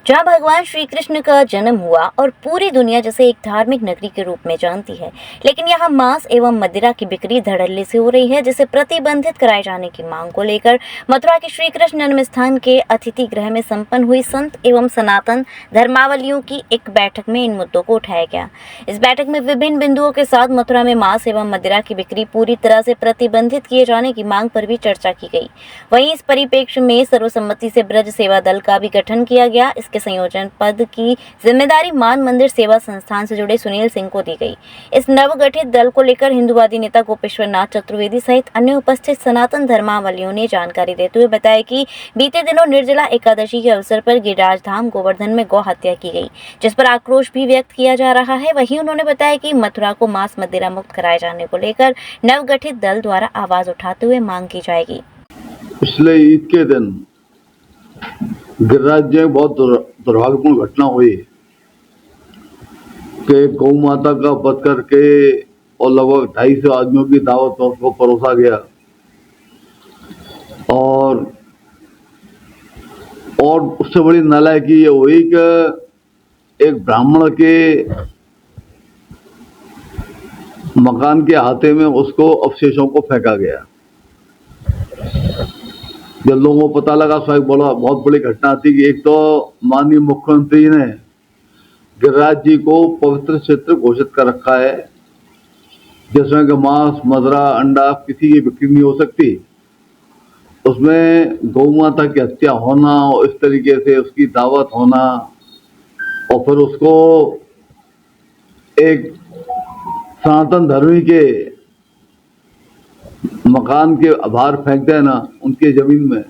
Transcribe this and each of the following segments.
जहां भगवान श्री कृष्ण का जन्म हुआ और पूरी दुनिया जिसे एक धार्मिक नगरी के रूप में जानती है, लेकिन यहां मांस एवं मदिरा की बिक्री धड़ल्ले से हो रही है, जिसे प्रतिबंधित कराए जाने की मांग को लेकर मथुरा के श्री कृष्ण जन्म स्थान के अतिथि गृह में संपन्न हुई संत एवं सनातन धर्मावलंबियों की एक बैठक में इन मुद्दों को उठाया गया। इस बैठक में विभिन्न बिंदुओं के साथ मथुरा में मांस एवं मदिरा की बिक्री पूरी तरह से प्रतिबंधित किए जाने की मांग पर भी चर्चा की गई। वहीं इस परिप्रेक्ष्य में सर्वसम्मति से ब्रज सेवा दल का भी गठन किया गया। इसके संयोजन पद की जिम्मेदारी मान मंदिर सेवा संस्थान से जुड़े सुनील सिंह को दी गई। इस नवगठित दल को लेकर हिंदूवादी नेता गोपेश्वर नाथ चतुर्वेदी सहित अन्य उपस्थित सनातन धर्मावलंबियों ने जानकारी देते हुए बताया कि बीते दिनों निर्जला एकादशी के अवसर पर गिरिराज धाम गोवर्धन में गौ हत्या की गई, जिस पर आक्रोश भी व्यक्त किया जा रहा है। वहीं उन्होंने बताया कि मथुरा को मांस मदिरा मुक्त कराए जाने को लेकर नवगठित दल द्वारा आवाज उठाते हुए मांग की जाएगी। पिछले ईद के दिन गिरिराज में बहुत दुर्भाग्यपूर्ण घटना हुई कि गौ माता का वध करके और लगभग 250 आदमियों की दावत में उसको परोसा गया और उससे बड़ी नालायकी ये हुई कि एक ब्राह्मण के मकान के अहाते में उसको अवशेषों को फेंका गया। जब लोगों को पता लगा तो एक बहुत बड़ी घटना थी कि एक तो माननीय मुख्यमंत्री ने गिरिराज जी को पवित्र क्षेत्र घोषित कर रखा है, जिसमें कि मांस मदिरा अंडा किसी की बिक्री नहीं हो सकती। उसमें गौ माता की हत्या होना और इस तरीके से उसकी दावत होना और फिर उसको एक सनातन धर्मी के मकान के बाहर फेंक देना उनकी जमीन में,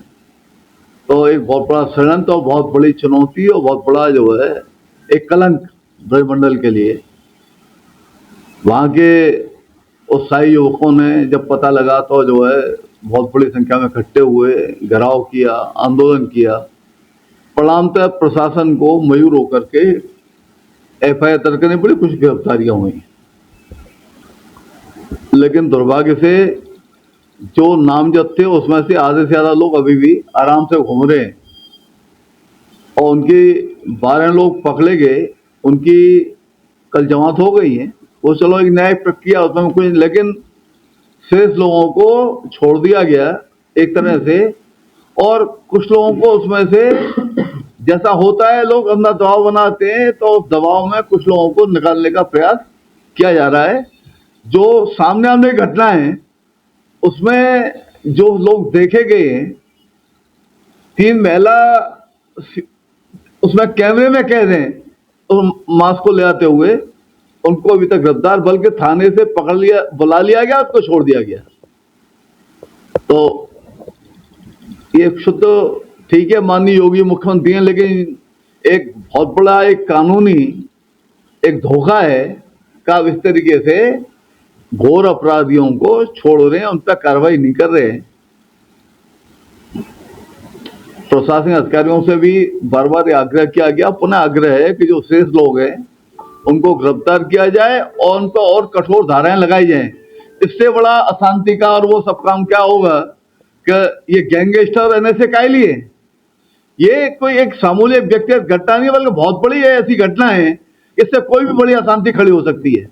तो एक बहुत बड़ा षड्यंत्र और बहुत बड़ी चुनौती और बहुत बड़ा जो है एक कलंक ब्रजमंडल के लिए। वहाँ के उत्साही युवकों ने जब पता लगा तो जो है बहुत बड़ी संख्या में इकट्ठे हुए, घेराव किया, आंदोलन किया। परिणामतः प्रशासन को मयूर होकर के FIR दर्ज करनी पड़ी, कुछ गिरफ्तारियां हुई, लेकिन दुर्भाग्य से जो नामजद थे उसमें से आधे से ज्यादा लोग अभी भी आराम से घूम रहे हैं और उनके 12 लोग पकड़े गए, उनकी कल जमानत हो गई है। वो चलो एक न्यायिक प्रक्रिया उसमें कुछ, लेकिन शेष लोगों को छोड़ दिया गया एक तरह से, और कुछ लोगों को उसमें से जैसा होता है लोग अपना दबाव बनाते हैं तो उस दबाव में कुछ लोगों को निकालने का प्रयास किया जा रहा है। जो सामने आने की घटना है उसमें जो लोग देखे गए हैं, 3 महिला उसमें कैमरे में कैद हैं तो मांस को ले आते हुए, उनको अभी तक गिरफ्तार बल्कि थाने से पकड़ लिया, बुला लिया गया, उसको छोड़ दिया गया। तो ये शुद्ध ठीक है, माननीय योगी मुख्यमंत्री हैं, लेकिन एक बहुत बड़ा एक कानूनी एक धोखा है का इस तरीके से घोर अपराधियों को छोड़ रहे हैं, उन पर कार्रवाई नहीं कर रहे हैं। प्रशासनिक अधिकारियों से भी बार बार आग्रह किया गया, पुनः आग्रह है कि जो शेष लोग हैं उनको गिरफ्तार किया जाए और उन पर और कठोर धाराएं लगाई जाएं। इससे बड़ा अशांति का और वो सब काम क्या होगा कि ये गैंगस्टर रहने से क्या लिए, ये कोई एक सामूहिक व्यक्तिगत घटना नहीं बल्कि बहुत बड़ी ऐसी घटना है, इससे कोई भी बड़ी अशांति खड़ी हो सकती है।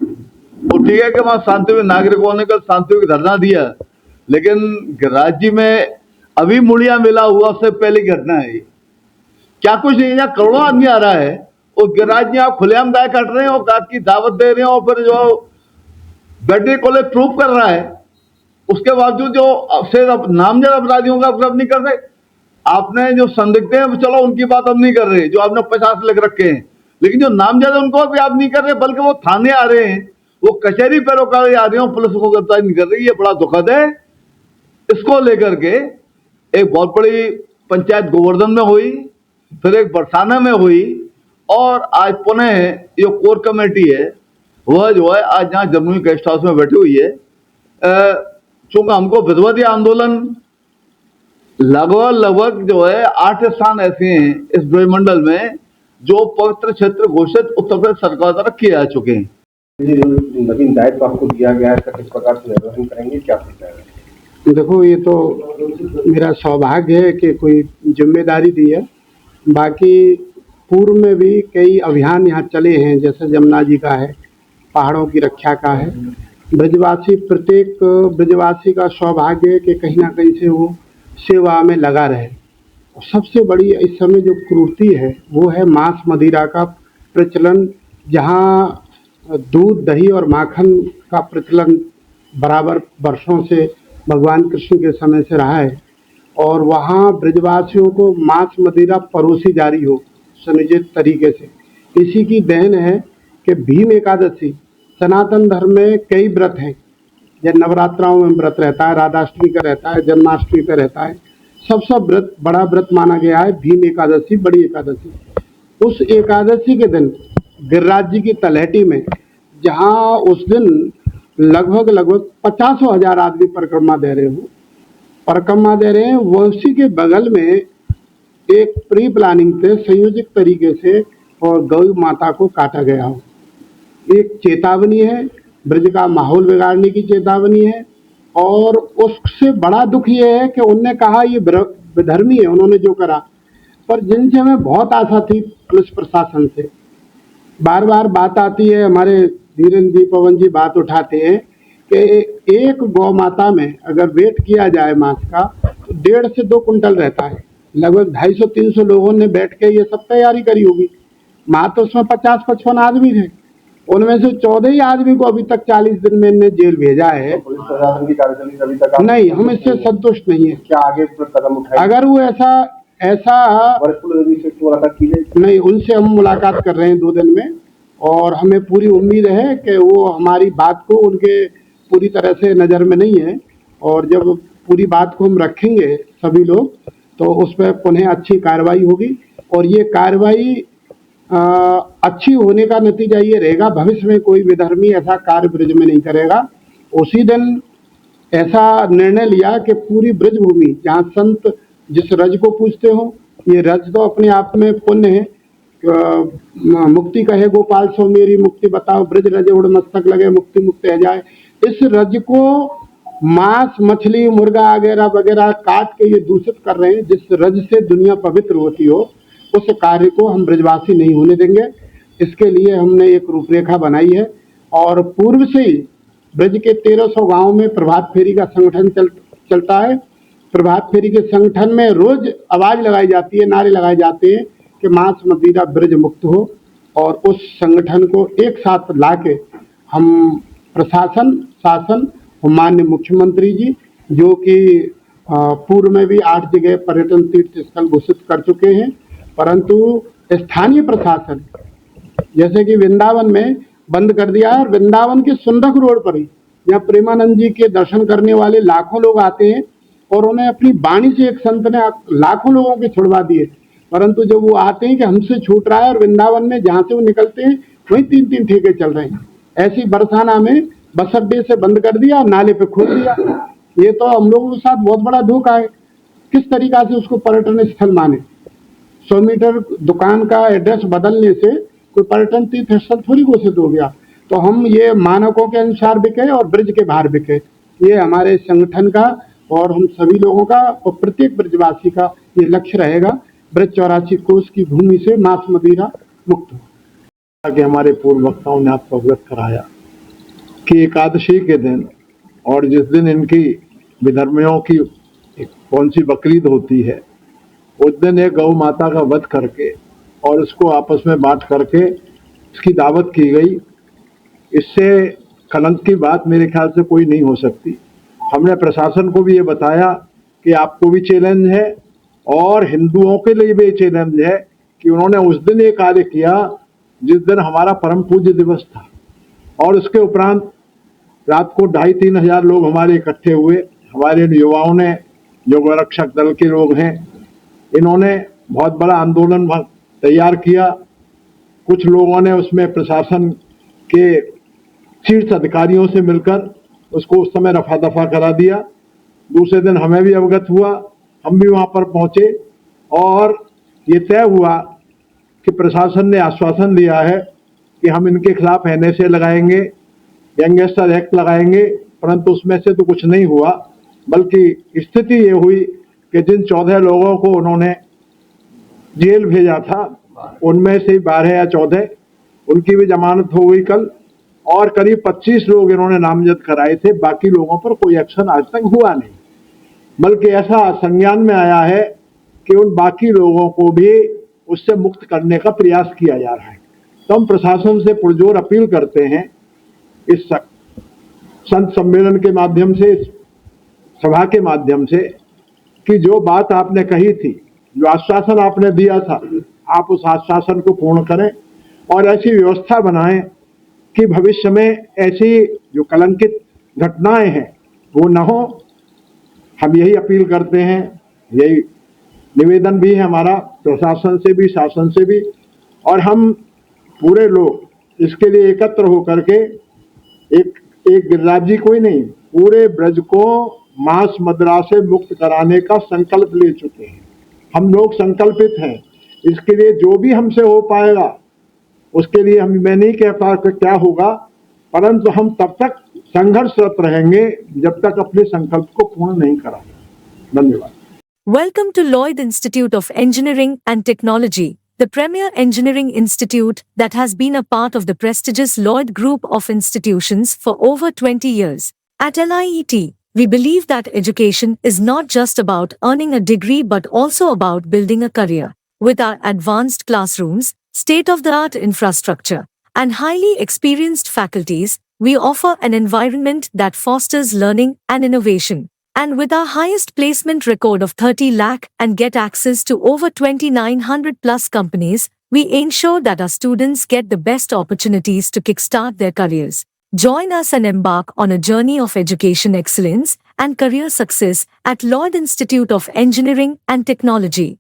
तो ठीक है कि वहां शांति नागरिकों ने कल शांति धरना दिया, लेकिन राज्य में अभी मुड़िया मिला हुआ उससे पहले घटना है। क्या कुछ नहीं, यहाँ करोड़ों आदमी आ रहा है और गिरिराज में आप खुलेआम गाय काट रहे हैं और गाय की दावत दे रहे हैं और फिर जो बैटरी कॉलेज प्रूफ कर रहा है, उसके बावजूद जो नामजद अपराधियों का अपराध नहीं कर रहे। आपने जो संदिग्ध हैं चलो उनकी बात अब नहीं कर रहे, जो आपने 50 लिख रखे हैं, लेकिन जो नामजद है उनको भी आप नहीं कर रहे, बल्कि वो थाने आ रहे हैं, वो कचहरी पैरोकारी आ रहे हो, पुलिस को गिरफ्तार नहीं कर रही। ये बड़ा दुखद है। इसको लेकर के एक बहुत बड़ी पंचायत गोवर्धन में हुई, फिर एक बरसाना में हुई और आज पुनः जो कोर कमेटी है वह जो है आज यहाँ जमुई गेस्ट हाउस में बैठी हुई है। चूंकि हमको विधवादी आंदोलन लगभग जो है 8 स्थान ऐसे हैं इस ब्रजमंडल में जो पवित्र क्षेत्र घोषित उत्तर प्रदेश सरकार द्वारा किए जा चुके हैं। नवीन दायित्व आपको दिया गया है, किस प्रकार से निर्वहन करेंगे, क्या सोचा है? देखो, ये तो मेरा सौभाग्य है कि कोई जिम्मेदारी दी है। बाकी पूर्व में भी कई अभियान यहाँ चले हैं, जैसे जमुना जी का है, पहाड़ों की रक्षा का है। प्रत्येक ब्रजवासी का सौभाग्य है कि कहीं ना कहीं से वो सेवा में लगा रहे। सबसे बड़ी इस समय जो कुरीति है वो है मांस मदिरा का प्रचलन, जहाँ दूध दही और माखन का प्रचलन बराबर वर्षों से भगवान कृष्ण के समय से रहा है, और वहाँ ब्रजवासियों को मांस मदिरा परोसी जा रही हो सुनिश्चित तरीके से। इसी की देन है कि भीम एकादशी, सनातन धर्म में कई व्रत हैं, जैसे नवरात्राओं में व्रत रहता है, राधाष्टमी का रहता है, जन्माष्टमी का रहता है, सब व्रत बड़ा व्रत माना गया है भीम एकादशी, बड़ी एकादशी। उस एकादशी के दिन गिरिराज जी की तलहटी में, जहाँ उस दिन लगभग 50,000 आदमी परिक्रमा दे रहे हैं, वो उसी के बगल में एक प्री प्लानिंग से संयोजित तरीके से और गौ माता को काटा गया हो। एक चेतावनी है, ब्रज का माहौल बिगाड़ने की चेतावनी है। और उससे बड़ा दुख ये है कि उनने कहा ये विधर्मी है उन्होंने जो करा, पर जिनसे हमें बहुत आशा थी पुलिस प्रशासन से। बार बार बात आती है, हमारे धीरेन्द्र जी पवन जी बात उठाते हैं कि एक गौ माता में अगर वेट किया जाए मांस का तो 1.5 से 2 कुंटल रहता है। लगभग 250-300 लोगों ने बैठ के ये सब तैयारी करी होगी। माँ तो उसमें 50-55 आदमी थे, उनमें से 14 ही आदमी को अभी तक 40 दिन में इन्हें जेल भेजा है। पुलिस प्रशासन की कार्यशैली अभी तक नहीं, हम इससे संतुष्ट नहीं है। क्या आगे कदम उठाए? अगर वो ऐसा वरिष्ठ पुलिस अधीक्षक से मुलाकात की जाए? नहीं, उनसे हम मुलाकात कर रहे हैं 2 दिन में, और हमें पूरी उम्मीद है कि वो हमारी बात को उनके पूरी तरह से नज़र में नहीं है, और जब पूरी बात को हम रखेंगे सभी लोग तो उस पर पुनः अच्छी कार्रवाई होगी। और ये कार्रवाई अच्छी होने का नतीजा ये रहेगा, भविष्य में कोई विधर्मी ऐसा कार्य ब्रज में नहीं करेगा। उसी दिन ऐसा निर्णय लिया कि पूरी ब्रज भूमि, जहाँ संत जिस रज को पूजते हो, ये रज तो अपने आप में पुण्य है। मुक्ति कहे गोपाल सो मेरी मुक्ति बताओ, ब्रज रज उड़ मस्तक लगे मुक्ति मुक्त है जाए। इस रज को मांस मछली मुर्गा वगैरह वगैरह काट के ये दूषित कर रहे हैं। जिस रज से दुनिया पवित्र होती हो उस कार्य को हम ब्रजवासी नहीं होने देंगे। इसके लिए हमने एक रूपरेखा बनाई है, और पूर्व से ही ब्रज के 1300 गांव में प्रभात फेरी का संगठन चलता है। प्रभात फेरी के संगठन में रोज आवाज लगाई जाती है, नारे लगाए जाते हैं कि मांस मदिरा ब्रज मुक्त हो, और उस संगठन को एक साथ लाके हम प्रशासन शासन माननीय मुख्यमंत्री जी, जो कि पूर्व में भी 8 जगह पर्यटन तीर्थ स्थल घोषित कर चुके हैं, परंतु स्थानीय प्रशासन जैसे कि वृंदावन में बंद कर दिया है। और वृंदावन के सुंदक रोड पर ही, जहाँ प्रेमानंद जी के दर्शन करने वाले लाखों लोग आते हैं, और उन्हें अपनी वाणी से एक संत ने लाखों लोगों के छुड़वा दिए, परंतु जब वो आते हैं कि हमसे छूट रहा है, और वृंदावन में जहाँ से वो निकलते हैं वहीं 3-3 ठेके चल रहे हैं। ऐसी बरसाना में बस अड्डे से बंद कर दिया, नाले पे खोल दिया। ये तो हम लोगों के साथ बहुत बड़ा धोखा है। किस तरीका से उसको पर्यटन स्थल माने? 100 मीटर दुकान का एड्रेस बदलने से कोई पर्यटन तीर्थ स्थल थोड़ी घोषित हो गया। तो हम ये मानकों के अनुसार बिके और ब्रज के बाहर बिके, ये हमारे संगठन का और हम सभी लोगों का और प्रत्येक ब्रजवासी का ये लक्ष्य रहेगा, ब्रज 84 कोस की भूमि से मांस मदिरा मुक्त हो। कि हमारे पूर्व वक्ताओं ने आपको अवगत कराया कि एकादशी के दिन और जिस दिन इनकी विधर्मियों की कौन सी बकरीद होती है, उस दिन एक गौ माता का वध करके और इसको आपस में बांट करके इसकी दावत की गई। इससे कलंक की बात मेरे ख्याल से कोई नहीं हो सकती। हमने प्रशासन को भी ये बताया कि आपको भी चैलेंज है और हिंदुओं के लिए भी चैलेंज है कि उन्होंने उस दिन ये कार्य किया जिस दिन हमारा परम पूज्य दिवस था, और उसके उपरांत रात को 2,500-3 हज़ार लोग हमारे इकट्ठे हुए। हमारे युवाओं ने, जो गोरक्षक दल के लोग हैं, इन्होंने बहुत बड़ा आंदोलन तैयार किया। कुछ लोगों ने उसमें प्रशासन के शीर्ष अधिकारियों से मिलकर उसको उस समय रफा दफा करा दिया। दूसरे दिन हमें भी अवगत हुआ, हम भी वहाँ पर पहुँचे और ये तय हुआ कि प्रशासन ने आश्वासन दिया है कि हम इनके खिलाफ NSA लगाएंगे, यंगस्टर एक्ट लगाएंगे, परंतु उसमें से तो कुछ नहीं हुआ। बल्कि स्थिति ये हुई कि जिन 14 लोगों को उन्होंने जेल भेजा था उनमें से 12 या 14 उनकी भी जमानत हो गई कल, और करीब 25 लोग इन्होंने नामजद कराए थे। बाकी लोगों पर कोई एक्शन आज तक हुआ नहीं, बल्कि ऐसा संज्ञान में आया है कि उन बाकी लोगों को भी उससे मुक्त करने का प्रयास किया जा रहा है। तो हम प्रशासन से पुरजोर अपील करते हैं इस संत सम्मेलन के माध्यम से, इस सभा के माध्यम से, कि जो बात आपने कही थी, जो आश्वासन आपने दिया था, आप उस आश्वासन को पूर्ण करें और ऐसी व्यवस्था बनाएं कि भविष्य में ऐसी जो कलंकित घटनाएं हैं वो न हो। हम यही अपील करते हैं, यही निवेदन भी है हमारा प्रशासन से भी, शासन से भी, और हम पूरे लोग इसके लिए एकत्र होकर के एक गिरिराज जी को ही नहीं, पूरे ब्रज को मांस मदिरा से मुक्त कराने का संकल्प ले चुके हैं। हम लोग संकल्पित हैं, इसके लिए जो भी हमसे हो पाएगा उसके लिए मैं नहीं कहता कि क्या होगा, परंतु हम तब तक संघर्षरत रहेंगे जब तक अपने संकल्प को पूर्ण नहीं कराएंगे। धन्यवाद। Welcome to Lloyd Institute of Engineering and Technology, the premier engineering institute that has been a part of the prestigious Lloyd Group of institutions for over 20 years. At LIET, we believe that education is not just about earning a degree but also about building a career. With our advanced classrooms, state-of-the-art infrastructure, and highly experienced faculties, we offer an environment that fosters learning and innovation. And with our highest placement record of 30 lakh and get access to over 2,900 plus companies, we ensure that our students get the best opportunities to kickstart their careers. Join us and embark on a journey of education excellence and career success at Lloyd Institute of Engineering and Technology.